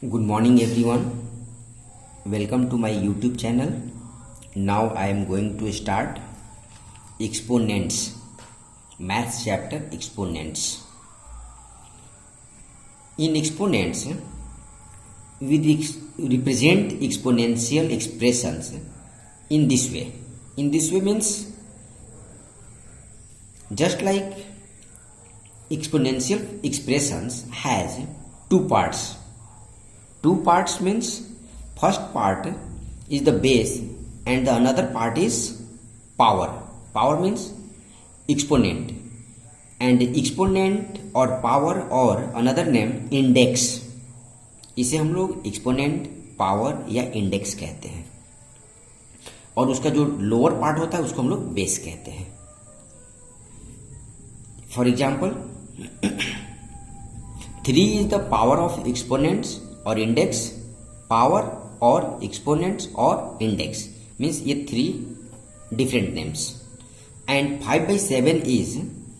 Good morning everyone. Welcome to my YouTube channel. Now I am going to start exponents, maths chapter exponents. In exponents, we represent exponential expressions in this way. In this way means just like exponential expressions has two parts. Two parts means first part is the base and the another part is power. Power means exponent, and exponent और power और another name index. इसे हम लोग exponent, power या index कहते हैं, और उसका जो लोअर पार्ट होता है उसको हम लोग बेस कहते हैं. For example 3 is the power of exponents और इंडेक्स. पावर और एक्सपोनेंट्स और इंडेक्स मीन्स ये 3 different names. And 5/7 is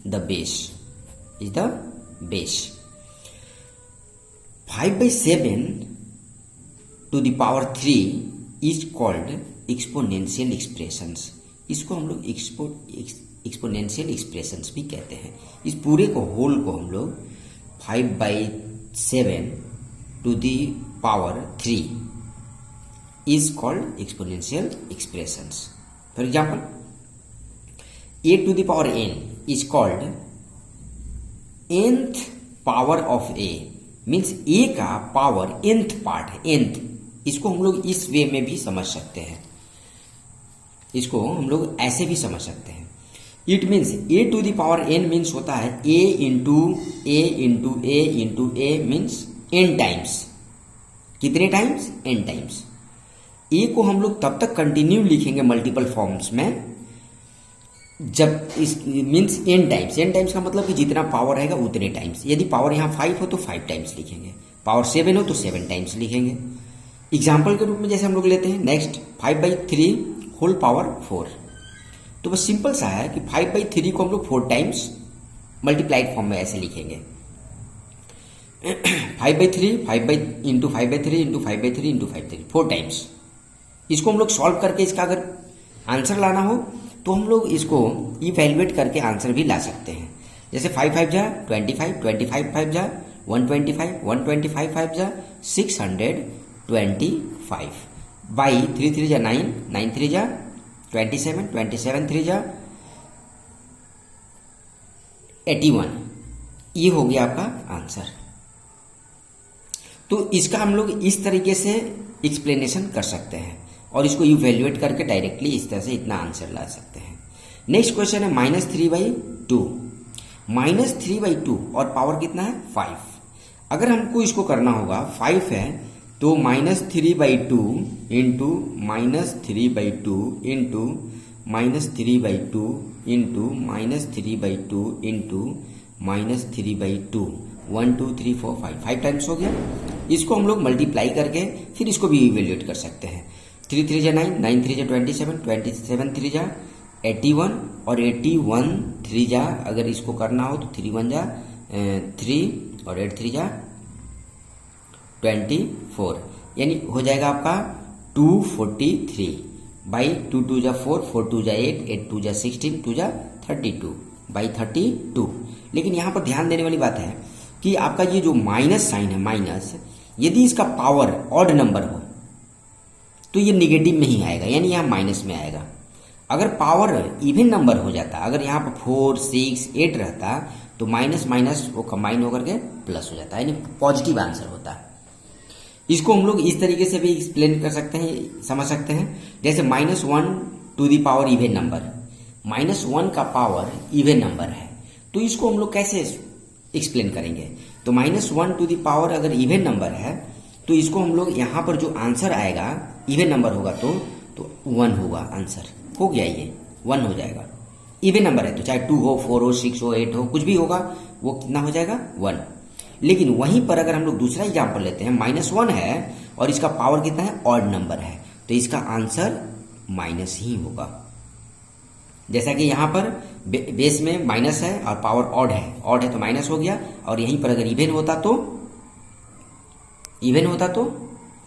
the base. 5/7 to the power 3 is called exponential expressions. इसको हम लोग एक्सपोनेंशियल एक्सप्रेशंस भी कहते हैं. इस पूरे को होल को हम लोग 5/7 to the power 3 is called exponential expressions. For example, a to the power n is called nth power of a. means a का पावर nth पार्ट है. nth इसको हम लोग इस वे में भी समझ सकते हैं. इसको हम लोग ऐसे भी समझ सकते हैं. It means a to the power n means होता है a into a into a into a means n times. कितने टाइम्स? n times. a को हम लोग तब तक कंटिन्यू लिखेंगे मल्टीपल फॉर्म्स में जब इस means n times. n times का मतलब कि जितना पावर रहेगा उतने टाइम्स. यदि पावर यहाँ 5 हो तो 5 टाइम्स लिखेंगे. पावर 7 हो तो 7 टाइम्स लिखेंगे. एग्जाम्पल के रूप में जैसे हम लोग लेते हैं नेक्स्ट 5/3 होल पावर 4. तो बस सिंपल सा है कि 5/3 को हम लोग 4 टाइम्स मल्टीप्लाइड फॉर्म में ऐसे लिखेंगे. 5/3 इंटू 5/3 इंटू 5/3 इंटू 5/3 4 टाइम्स. इसको हम लोग सॉल्व करके इसका अगर आंसर लाना हो तो हम लोग इसको इवैल्यूएट करके आंसर भी ला सकते हैं. जैसे 5 5 जा 25, 25 5 जा 125, 125 5 जा 625 बाई 3 3 जा 9, 9 3 जा 27, 27 3 जा 81. ये हो गया आपका आंसर. तो इसका हम लोग इस तरीके से एक्सप्लेनेशन कर सकते हैं और इसको इवैल्यूएट करके डायरेक्टली इस तरह से इतना आंसर ला सकते हैं. नेक्स्ट क्वेश्चन है -3/2. -3/2 और पावर कितना है 5. अगर हमको इसको करना होगा 5 है तो -3/2 into -3/2 into -3/2 into -3/2 into -3/2 1 2 3 4 5 times हो गया. इसको हम लोग मल्टीप्लाई करके फिर इसको भी इवेल्यूएट कर सकते हैं. 3 3 जा 9, 9 3 जा 27, 27 3 जा 81 और 81 3 जा अगर इसको करना हो तो 3 1 जा 3 और 8 3 जा 24. यानी हो जाएगा आपका 243 बाई 2 2 जा 4, 4 2 जा 8, 8 2 जा 16, 2 जा 32 बाई 32. लेकिन यहाँ पर ध्यान देने वाली बात है कि आपका ये जो माइनस साइन है माइनस, यदि इसका पावर ऑड नंबर हो तो ये निगेटिव में ही आएगा, यानी यहाँ माइनस में आएगा. अगर पावर इवन नंबर हो जाता, अगर यहाँ पर 4 6 8 रहता तो माइनस माइनस वो कंबाइन होकर के प्लस हो जाता, यानी पॉजिटिव आंसर होता. इसको हम लोग इस तरीके से भी एक्सप्लेन कर सकते हैं, समझ सकते हैं. जैसे -1 to the power even number. -1 का पावर इवन नंबर है तो इसको हम लोग कैसे एक्सप्लेन करेंगे. तो -1 टू दी पावर अगर इवन नंबर है तो इसको हम लोग यहाँ पर जो आंसर आएगा इवन नंबर होगा तो 1 होगा. आंसर हो गया, ये 1 हो जाएगा. इवन नंबर है तो चाहे 2 हो 4 हो 6 हो 8 हो कुछ भी होगा, वो कितना हो जाएगा 1. लेकिन वहीं पर अगर हम लोग दूसरा एग्जाम्पल लेते हैं -1 है और इसका पावर कितना है ऑड नंबर है तो इसका आंसर माइनस ही होगा. जैसा कि यहाँ पर बेस में माइनस है और पावर ऑड है तो माइनस हो गया, और यहीं पर अगर इवन होता तो इवन होता तो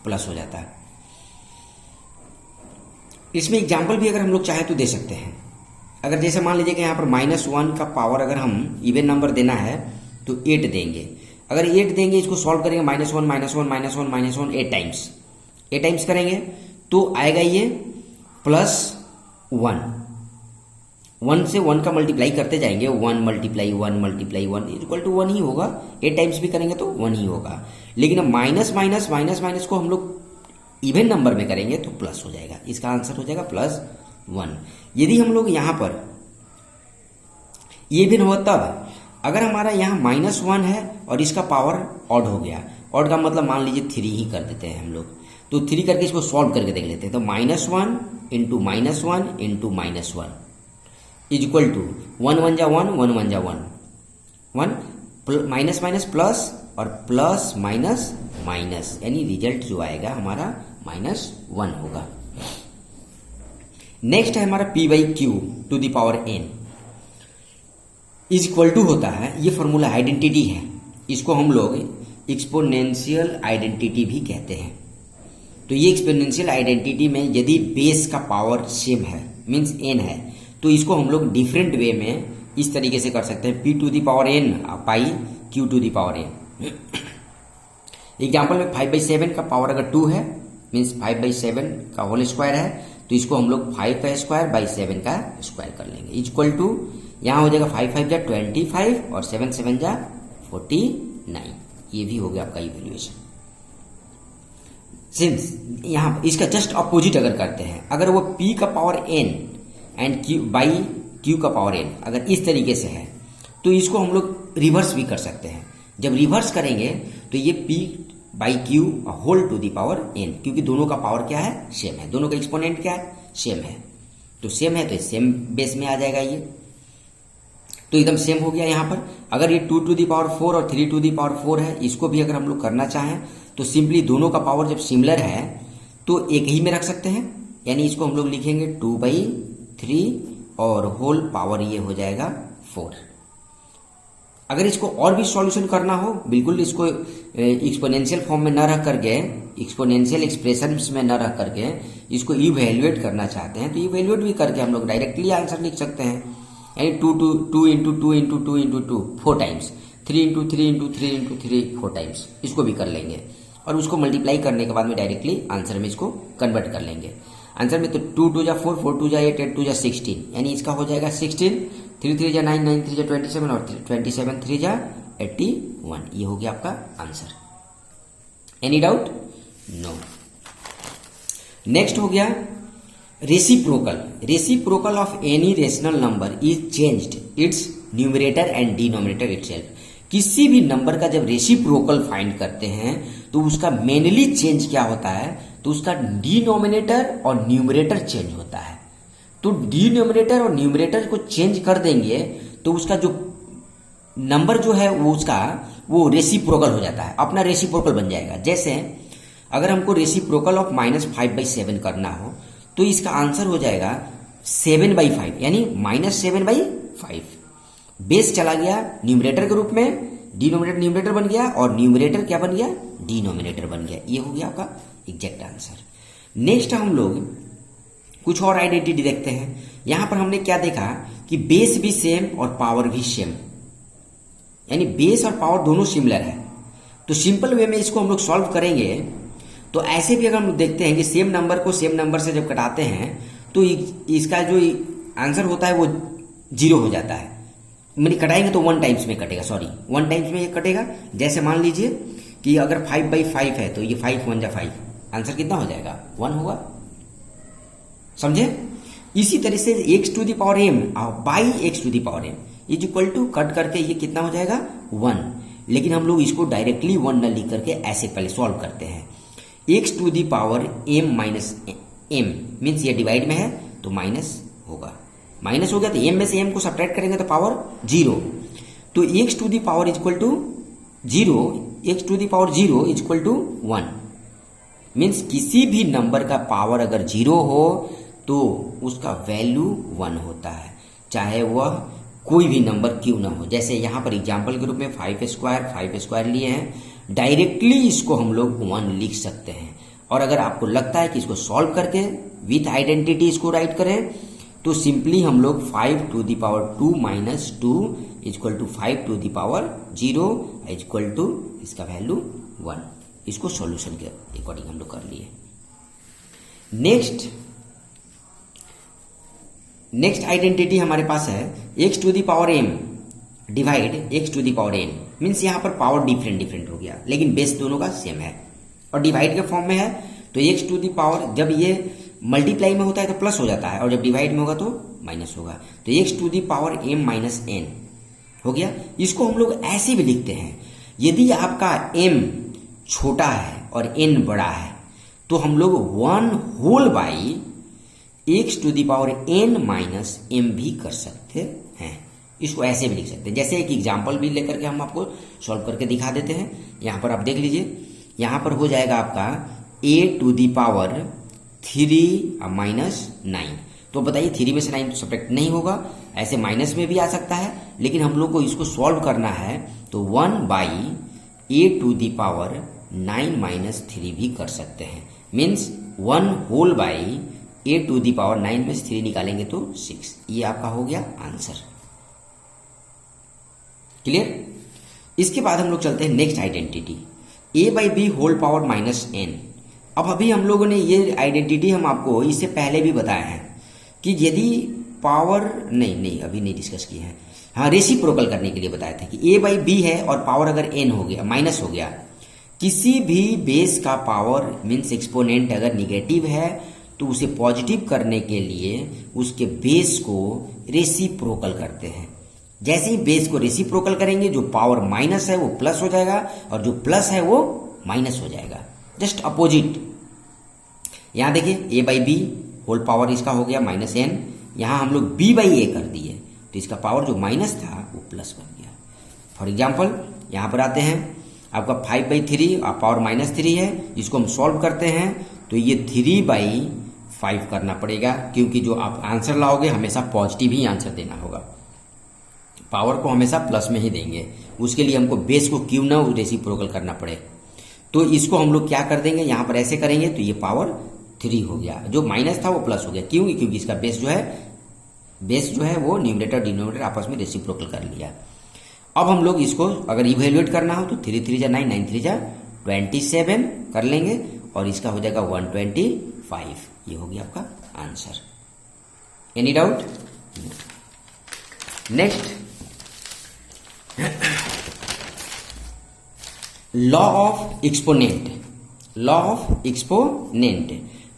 प्लस हो जाता। इसमें एग्जाम्पल भी अगर हम लोग चाहें तो दे सकते हैं। अगर जैसे मान लीजिए कि यहाँ पर -1 का पावर अगर हम इवन नंबर देना है तो 8 देंगे। अगर 8 देंगे, इसको सॉल्व करेंगे -1 -1 -1 8 टाइम्स करेंगे तो आएगा ये +1। 1 से 1 का मल्टीप्लाई करते जाएंगे, 1 × 1 इक्वल टू 1 ही होगा। 8 टाइम्स भी करेंगे तो 1 ही होगा। लेकिन अब माइनस माइनस माइनस माइनस को हम लोग इवन नंबर में करेंगे तो प्लस हो जाएगा। इसका आंसर हो जाएगा +1। यदि हम लोग यहाँ पर ये इवन हो तब, अगर हमारा यहाँ -1 है और इसका पावर ऑड हो गया, ऑड का मतलब मान लीजिए 3 ही कर देते हैं हम लोग, तो 3 करके इसको सॉल्व करके देख लेते हैं। तो -1 × -1 इज इक्वल टू 1 1 जा 1 1 1 जा 1 1 माइनस माइनस प्लस और प्लस माइनस माइनस, यानी रिजल्ट जो आएगा हमारा -1 होगा। नेक्स्ट है हमारा p/q⁴n इज इक्वल टू होता है, ये फॉर्मूला आइडेंटिटी है, इसको हम लोग एक्सपोनेंशियल आइडेंटिटी भी कहते हैं। तो ये एक्सपोनेंशियल आइडेंटिटी में यदि बेस का पावर सेम है, मीन्स n है, तो इसको हम लोग डिफरेंट वे में इस तरीके से कर सकते हैं, p⁴n/q⁴n। एग्जाम्पल में 5/7 का पावर अगर 2 है, मीन्स 5/7 का होल स्क्वायर है, तो इसको हम लोग 5 का स्क्वायर बाई 7 का स्क्वायर कर लेंगे। इक्वल टू यहाँ हो जाएगा 5 5 जा 25 और 7 7 जा 49। ये भी हो गया आपका इवैल्यूएशन। सिंस यहाँ इसका जस्ट अपोजिट अगर करते हैं, अगर वो p का पावर n एंड q का पावर n अगर इस तरीके से है, तो इसको हम लोग रिवर्स भी कर सकते हैं। जब रिवर्स करेंगे तो ये p/q⁴n, क्योंकि दोनों का पावर क्या है, सेम है, दोनों का एक्सपोनेंट क्या है, सेम है, तो सेम है तो सेम बेस में आ जाएगा ये, तो एकदम सेम हो गया। यहाँ पर अगर ये 2⁴ और 3⁴ है, इसको भी अगर हम लोग करना चाहें तो सिंपली दोनों का पावर जब सिमिलर है तो एक ही में रख सकते हैं, यानी इसको हम लोग लिखेंगे 2/3 और होल पावर ये हो जाएगा 4। अगर इसको और भी सॉल्यूशन करना हो, बिल्कुल इसको एक्सपोनेंशियल फॉर्म में न रख करके, एक्सपोनेंशियल एक्सप्रेशंस में न रख करके इसको इवैल्यूएट करना चाहते हैं, तो इवैल्यूएट भी करके हम लोग डायरेक्टली आंसर लिख सकते हैं, यानी 2 × 2 × 2 4 टाइम्स, 3 × 3 × 3 × 3 4 टाइम्स, इसको भी कर लेंगे और उसको मल्टीप्लाई करने के बाद में डायरेक्टली आंसर में इसको कन्वर्ट कर लेंगे। आंसर में तो 2 2 जा 4 4 2 जा 8 8 2 जा 16, यानी इसका हो जाएगा 16, 3 3 जा 9 9 3 जा 27 और 27 3 जा 81। ये हो गया आपका answer. Any doubt? No. Next हो गया reciprocal of any rational number is changed its numerator and denominator itself. किसी भी नंबर का जब रेसिप्रोकल फाइंड करते हैं तो उसका मेनली चेंज क्या होता है, तो उसका डिनोमिनेटर और न्यूमरेटर चेंज होता है। तो डिनोमिनेटर और न्यूमरेटर को चेंज कर देंगे तो उसका जो नंबर जो है वो रेसिप्रोकल हो जाता है, अपना रेसिप्रोकल बन जाएगा। जैसे अगर हमको रेसिप्रोकल ऑफ -5/7 करना हो तो इसका आंसर हो जाएगा 7/5, यानी -7/5। बेस चला गया न्यूमरेटर के रूप में, डिनोमिनेटर न्यूमरेटर बन गया और न्यूमरेटर क्या बन गया, डिनोमिनेटर बन गया। ये हो गया आपका एग्जैक्ट आंसर। नेक्स्ट हम लोग कुछ और आइडेंटिटी देखते हैं। यहां पर हमने क्या देखा कि बेस भी सेम और पावर भी सेम, यानी बेस और पावर दोनों सिमिलर है। तो सिंपल वे में इसको हम लोग सॉल्व करेंगे तो ऐसे भी अगर हम देखते हैं कि सेम नंबर को सेम नंबर से जब कटाते हैं तो इसका जो आंसर होता है वो 0 हो जाता है। मैंने कटाएंगे तो 1 टाइम्स में कटेगा, 1 टाइम्स में ये कटेगा। जैसे मान लीजिए कि अगर 5/5 है तो ये 5 1 जा 5, आंसर कितना हो जाएगा, 1 होगा। समझे? इसी तरह से x⁴m by x⁴m is equal to cut करके ये कितना हो जाएगा, 1। लेकिन हम लोग इसको डायरेक्टली 1 न लिख करके ऐसे पहले सॉल्व करते हैं। x⁴m माइनस m मीन्स ये डिवाइड में है तो माइनस होगा, माइनस हो गया तो m में से m को सब्ट्रैक्ट करेंगे तो पावर 0। तो x⁴ is equal to 0, x⁴ is equal to 1 means किसी भी नंबर का पावर अगर 0 हो तो उसका वैल्यू 1 होता है, चाहे वह कोई भी नंबर क्यों ना हो। जैसे यहाँ पर एग्जाम्पल के रूप में 5² लिए हैं, डायरेक्टली इसको हम लोग 1 लिख सकते हैं। और अगर आपको लगता है कि इसको सॉल्व करके विथ आइडेंटिटी इसको राइट करें तो सिंपली हम लोग 5 to the power 2 minus 2 equal to 5 to the power 0 equal to इसका वैल्यू 1, इसको सॉल्यूशन के अकॉर्डिंग हम लोग कर लिए। नेक्स्ट आइडेंटिटी हमारे पास है x to the power m divide x to the power n, means यहाँ पर पावर डिफरेंट हो गया लेकिन बेस दोनों का सेम है और डिवाइड के फॉर्म में है। तो x to the power जब ये मल्टीप्लाई में होता है तो प्लस हो जाता है और जब डिवाइड में होगा तो माइनस होगा। तो x to the power m minus n हो गया। इसको हम लोग ऐसे भी लिखते हैं, यदि आपका m छोटा है और n बड़ा है तो हम लोग 1 whole by x to the power n minus m भी कर सकते हैं। इसको ऐसे भी लिख सकते हैं। जैसे एक एग्जाम्पल भी लेकर के हम आपको सॉल्व करके दिखा देते हैं। यहाँ पर आप देख लीजिए, यहाँ पर हो जाएगा आपका a to the power 3 minus 9। तो बताइए 3 में से 9 तो सब्ट्रैक्ट नहीं होगा, ऐसे माइनस में भी आ सकता है, लेकिन हम लोग को इसको सॉल्व करना है तो 1 by a to the power 9 minus 3 भी कर सकते हैं। Means 1 whole by a to the power 9 में से 3 निकालेंगे तो 6। ये आपका हो गया आंसर। क्लियर। इसके बाद हम लोग चलते हैं next identity a by B whole power minus n। अब अभी हम लोगों ने ये आइडेंटिटी हम आपको इससे पहले भी बताया है कि यदि पावर नहीं अभी नहीं डिस्कस किए हैं, हाँ रेसिप्रोकल करने के लिए बताया था कि a बाई बी है और पावर अगर n हो गया माइनस हो गया, किसी भी बेस का पावर मीन्स एक्सपोनेंट अगर निगेटिव है तो उसे पॉजिटिव करने के लिए उसके बेस को रेसिप्रोकल करते हैं। जैसे ही बेस को रेसिप्रोकल करेंगे जो पावर माइनस है वो प्लस हो जाएगा और जो प्लस है वो माइनस हो जाएगा, जस्ट अपोजिट। यहां देखिए a by B whole power इसका हो गया माइनस n, यहां हम लोग b बाई a कर दिए तो इसका पावर जो माइनस था वो प्लस बन गया। फॉर एग्जाम्पल यहां पर आते हैं, आपका 5 बाई 3 और पावर माइनस 3 है, इसको हम सॉल्व करते हैं तो ये 3 बाई 5 करना पड़ेगा, क्योंकि जो आप आंसर लाओगे हमेशा पॉजिटिव ही आंसर देना होगा, पावर को हमेशा प्लस में ही देंगे। उसके लिए हमको बेस को क्यों ना रेसिप्रोकल करना पड़े। तो इसको हम लोग क्या कर देंगे, यहाँ पर ऐसे करेंगे तो ये पावर 3 हो गया, जो माइनस था वो प्लस हो गया। क्योंकि इसका बेस जो है वो न्यूमरेटर डिनोमिनेटर आपस में रेसिप्रोकल कर लिया। अब हम लोग इसको अगर इवेल्युएट करना हो तो 3 3 जा 9, 9 3 जा 27 कर लेंगे और इसका हो जाएगा 125। ये हो गया आपका answer. Any doubt. Next, law of exponent.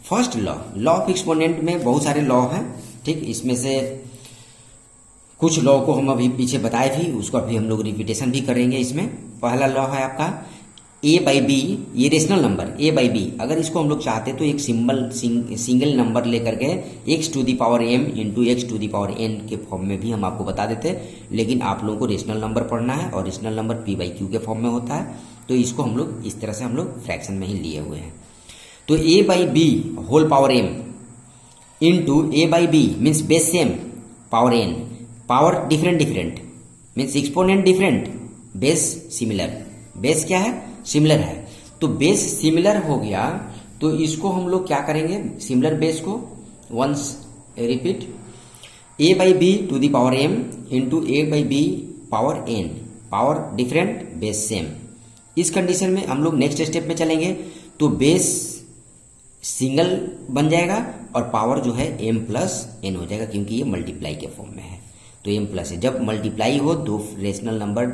First law of exponent में बहुत सारे लॉ हैं, ठीक। इसमें से कुछ लॉ को हम अभी पीछे बताए भी, उसको अभी हम लोग रिपीटेशन भी करेंगे। इसमें पहला लॉ है आपका a बाई बी, ये rational number a by B, अगर इसको हम लोग चाहते तो एक सिंगल नंबर लेकर के x to the power m into X to the power n के फॉर्म में भी हम आपको बता देते, लेकिन आप लोगों को रेशनल नंबर पढ़ना है और rational number p by Q के फॉर्म में होता है, तो इसको हम लोग इस तरह से हम लोग फ्रैक्शन में ही लिए हुए हैं। तो a by B whole power m into a by B means base same power n, power different means exponent different, base similar. Base क्या है, सिमिलर है, तो बेस सिमिलर हो गया तो इसको हम लोग क्या करेंगे, सिमिलर बेस को once repeat a by B to the power m into a by B power n, power different base same. इस कंडीशन में हम लोग नेक्स्ट स्टेप में चलेंगे तो बेस सिंगल बन जाएगा और पावर जो है m प्लस n हो जाएगा, क्योंकि ये मल्टीप्लाई के फॉर्म में है तो m प्लस है। जब मल्टीप्लाई हो दो रेशनल नंबर,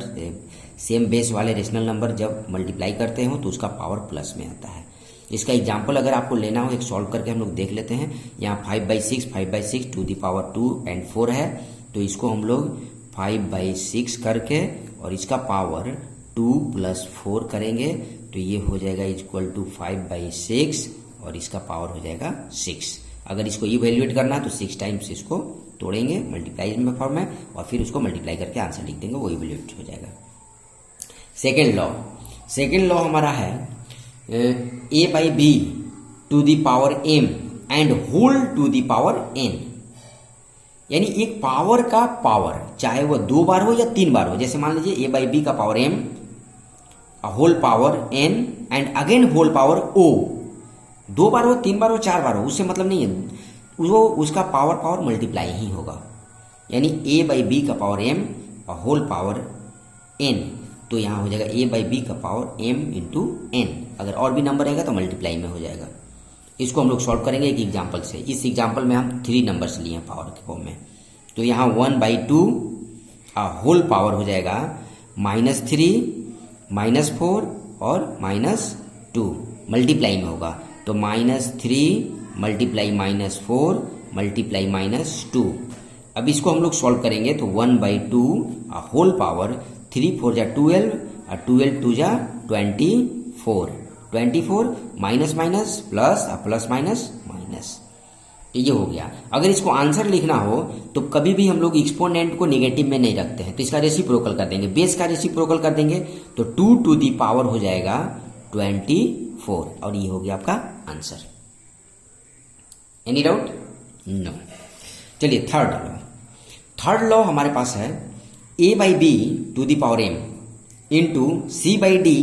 सेम बेस वाले रेशनल नंबर जब मल्टीप्लाई करते हो तो उसका पावर प्लस में आता है। इसका एग्जाम्पल अगर आपको लेना हो एक सॉल्व करके हम लोग देख लेते हैं। यहाँ 5/6 टू दी पावर 2 एंड 4 है, तो इसको हम लोग 5/6 करके और इसका पावर 2 + 4 करेंगे तो ये हो जाएगा इक्वल टू 5/6 और इसका पावर हो जाएगा 6। अगर इसको इवैल्यूएट करना है तो 6 टाइम्स इसको तोड़ेंगे मल्टीप्लाई में फॉर्म में और फिर उसको मल्टीप्लाई करके आंसर लिख देंगे, वो इवैल्यूएट हो जाएगा। सेकेंड लॉ हमारा है a by B to the power m and whole to the power n, यानी एक पावर का पावर चाहे वह 2 बार हो या 3 बार हो। जैसे मान लीजिए a बाई बी का power m whole power n and again whole power o, 2 बार हो, 3 बार हो, 4 बार हो, उससे मतलब नहीं है, वो उसका पावर मल्टीप्लाई ही होगा, यानी a बाई बी का पावर m और होल पावर n, तो यहाँ हो जाएगा a बाई बी का पावर m इंटू n। अगर और भी नंबर रहेगा तो मल्टीप्लाई में हो जाएगा। इसको हम लोग सॉल्व करेंगे एक एग्जाम्पल से। इस एग्जाम्पल में हम 3 नंबर्स लिए हैं पावर के फॉर्म में, तो यहाँ 1/2 होल पावर हो जाएगा -3 -4 और -2, मल्टीप्लाई में होगा तो -3 मल्टीप्लाई -4 मल्टीप्लाई -2। अब इसको हम लोग सॉल्व करेंगे तो 1/2 होल पावर 3 4 जा 12 और 12 2 जा 24 minus minus plus plus minus minus, ये हो गया। अगर इसको आंसर लिखना हो तो कभी भी हम लोग एक्सपोनेंट को नेगेटिव में नहीं रखते हैं, तो इसका रेसिप्रोकल कर देंगे, बेस का रेसिप्रोकल कर देंगे तो 2 टू दी पावर हो जाएगा 24 और ये हो गया आपका आंसर। Any doubt? नो। चलिए थर्ड लॉ हमारे पास है a by B to the power m into C by d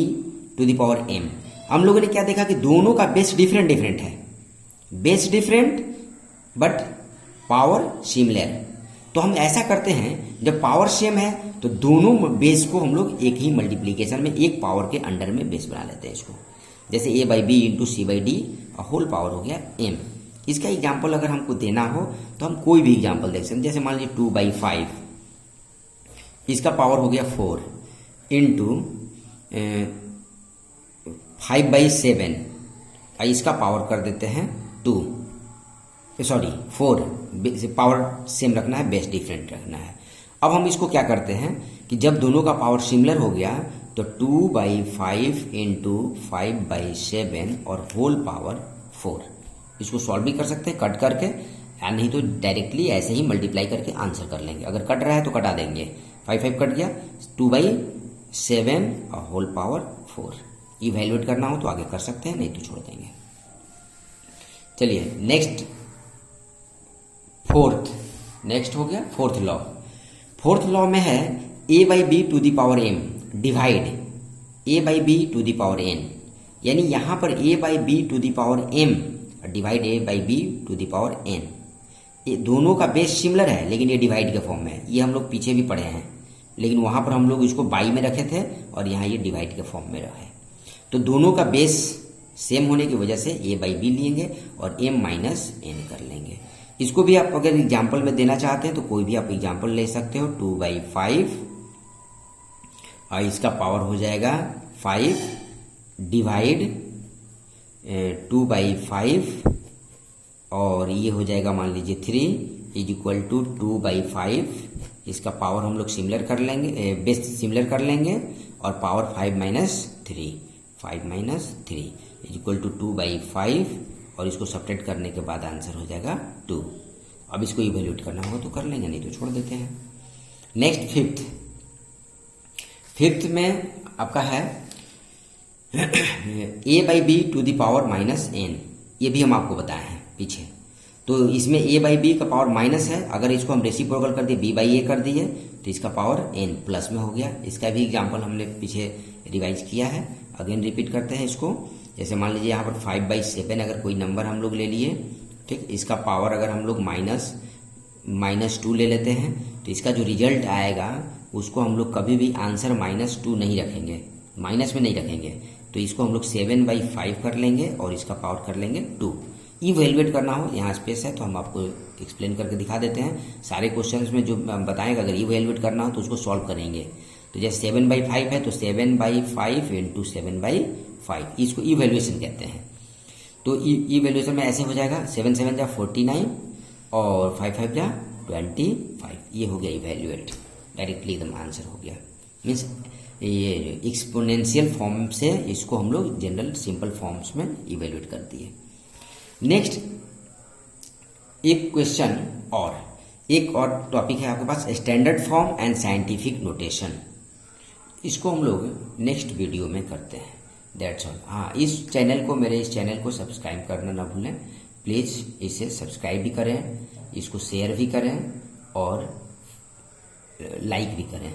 to the power m। हम लोगों ने क्या देखा कि दोनों का बेस डिफरेंट है, base different but power similar. तो हम ऐसा करते हैं, जब पावर सेम है तो दोनों बेस को हम लोग एक ही मल्टीप्लीकेशन में एक पावर के अंडर में बेस बना लेते हैं इसको, जैसे a by B into C by D और होल पावर हो गया m। इसका एग्जाम्पल अगर हमको देना हो तो हम कोई भी एग्जाम्पल देख सकते हैं, जैसे मान लीजिए 2/5, इसका पावर हो गया 4 इंटू 5/7, इसका पावर कर देते हैं 2, सॉरी 4, पावर सेम रखना है, बेस डिफरेंट रखना है। अब हम इसको क्या करते हैं कि जब दोनों का पावर सिमिलर हो गया तो 2/5 इंटू 5/7 और होल पावर 4, इसको सॉल्व भी कर सकते हैं कट करके, या नहीं तो डायरेक्टली ऐसे ही मल्टीप्लाई करके आंसर कर लेंगे। अगर कट रहा है तो कटा देंगे, 5 कट गया, 2/7 और होल पावर 4। इवैल्यूएट करना हो तो आगे कर सकते हैं, नहीं तो छोड़ देंगे। चलिए नेक्स्ट हो गया फोर्थ लॉ में है a by B to the power m divide a by B to the power n, यानी यहाँ पर a by B to the power m divide a by B to the power n। ये दोनों का base similar है लेकिन ये divide के फॉर्म में है, ये हम लोग पीछे भी पढ़े हैं, लेकिन वहाँ पर हम लोग इसको बाई में रखे थे और यहाँ ये डिवाइड के फॉर्म में रहे। तो दोनों का बेस सेम होने की वजह से a बाई बी लेंगे और m माइनस n कर लेंगे। इसको भी आप अगर एग्जाम्पल में देना चाहते हैं तो कोई भी आप एग्जाम्पल ले सकते हो, 2/5 और इसका पावर हो जाएगा 5 डिवाइड 2/5 और ये हो जाएगा मान लीजिए 3 इज इक्वल टू 2/5, इसका पावर हम लोग सिमिलर कर लेंगे, बेस सिमिलर कर लेंगे और power 5 minus 3 is equal to 2/5 और इसको सब्ट्रैक्ट करने के बाद आंसर हो जाएगा 2। अब इसको इवैल्यूएट करना होगा तो कर लेंगे, नहीं तो छोड़ देते हैं। नेक्स्ट फिफ्थ में आपका है a by B to the power minus n, ये भी हम आपको बताए हैं पीछे। तो इसमें a बाई बी का पावर माइनस है, अगर इसको हम रेसिप्रोकल कर दिए b बाई a कर दिए तो इसका पावर n प्लस में हो गया। इसका भी एग्जाम्पल हमने पीछे रिवाइज किया है, अगेन रिपीट करते हैं इसको। जैसे मान लीजिए यहाँ पर 5/7 अगर कोई नंबर हम लोग ले लिए, ठीक, इसका पावर अगर हम लोग -2 ले लेते हैं तो इसका जो रिजल्ट आएगा उसको हम लोग कभी भी आंसर -2 नहीं रखेंगे, माइनस में नहीं रखेंगे, तो इसको हम लोग 7/5 कर लेंगे और इसका पावर कर लेंगे 2। इवैल्यूएट करना हो, यहाँ स्पेस है तो हम आपको एक्सप्लेन करके दिखा देते हैं। सारे क्वेश्चंस में जो बताएगा अगर इवैल्यूएट करना हो तो उसको सॉल्व करेंगे। तो जैसे 7/5 है तो 7/5 इंटू 7/5, इसको इवैल्यूएशन कहते हैं। तो इवैल्यूएशन में ऐसे हो जाएगा 7 7 जा 49 और 5 5 जा 25, ये हो गया इवैल्यूएट, डायरेक्टली एकदम आंसर हो गया। मीन्स ये एक्सपोनेंशियल फॉर्म से इसको हम लोग जनरल सिंपल फॉर्म्स में इवैल्यूएट कर दिए। नेक्स्ट एक क्वेश्चन और एक और टॉपिक है आपके पास, standard form and scientific notation. इसको हम लोग नेक्स्ट वीडियो में करते हैं, दैट्स ऑल। हाँ, इस चैनल को सब्सक्राइब करना ना भूलें प्लीज़, इसे सब्सक्राइब भी करें, इसको शेयर भी करें और लाइक भी करें।